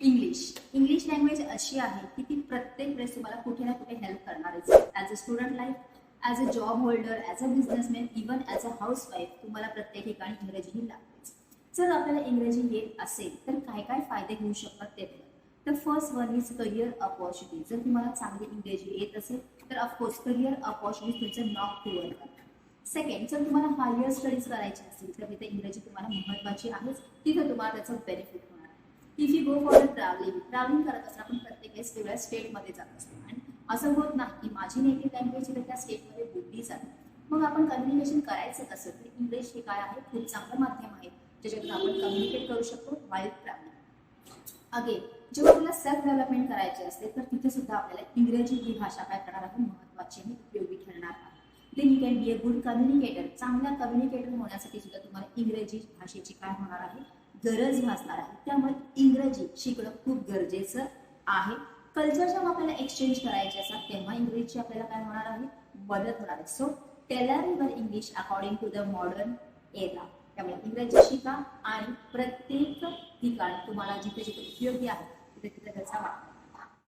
English language अशी आहे की ती प्रत्येक वेळेस तुम्हाला कुठे ना कुठे हेल्प करणारच आहे. As a student life, as a job holder, as a businessman, even as a housewife तुम्हाला प्रत्येक ठिकाणी इंग्रजी लागतेच. जर आपल्याला इंग्रजी येत असेल तर काय काय फायदे घेऊ शकतात ते बघा. तर first one is career opportunity. जर तुम्हाला चांगली इंग्रजी येत असेल तर ऑफकोर्स करिअर अपॉर्च्युनिटी तुमचं नॉक क्लिअर करतात. सेकंड, जर तुम्हाला हायर स्टडीज करायची असेल तर तिथे इंग्रजी तुम्हाला महत्त्वाची आहेच, तिथे तुम्हाला त्याचं बेनिफिट होणार. If you go for travelling करत असताना आपण प्रत्येक वेळेस वेगळ्या स्टेटमध्ये जात असतो आणि असं होत नाही की माझी नेटिव्ह लँग्वेज तर त्या स्टेटमध्ये बोलली जाते. मग आपण कम्युनिकेशन करायचं कसं, तर इंग्लिश हे काय आहे, खूप चांगलं माध्यम आहे ज्याच्यातून आपण कम्युनिकेट करू शकतो व्हाईल ट्रॅव्हलिंग. अगेन, जेव्हा आपल्याला सेल्फ डेव्हलपमेंट करायचे असते तर तिथे सुद्धा आपल्याला इंग्रजी ही भाषा काय करणार आहे, महत्त्वाची आणि उपयोगी ठरणार आहे. Then you can be a good communicator. चांगला कम्युनिकेटर होण्यासाठी सुद्धा तुम्हाला इंग्रजी भाषेची काय होणार आहे, गरज भासणार आहे. त्यामुळे इंग्रजी शिकणं खूप गरजेचं आहे. कल्चर जेव्हा आपल्याला एक्सचेंज करायचे असतात तेव्हा इंग्रजीची आपल्याला काय होणार आहे, मदत होणार आहे. So tailor your English according to the modern era. त्यामुळे इंग्रजी शिका आणि प्रत्येक ठिकाणी तुम्हाला जिथे जिथे उपयोगी आहे तिथे तिथे त्याचा वापर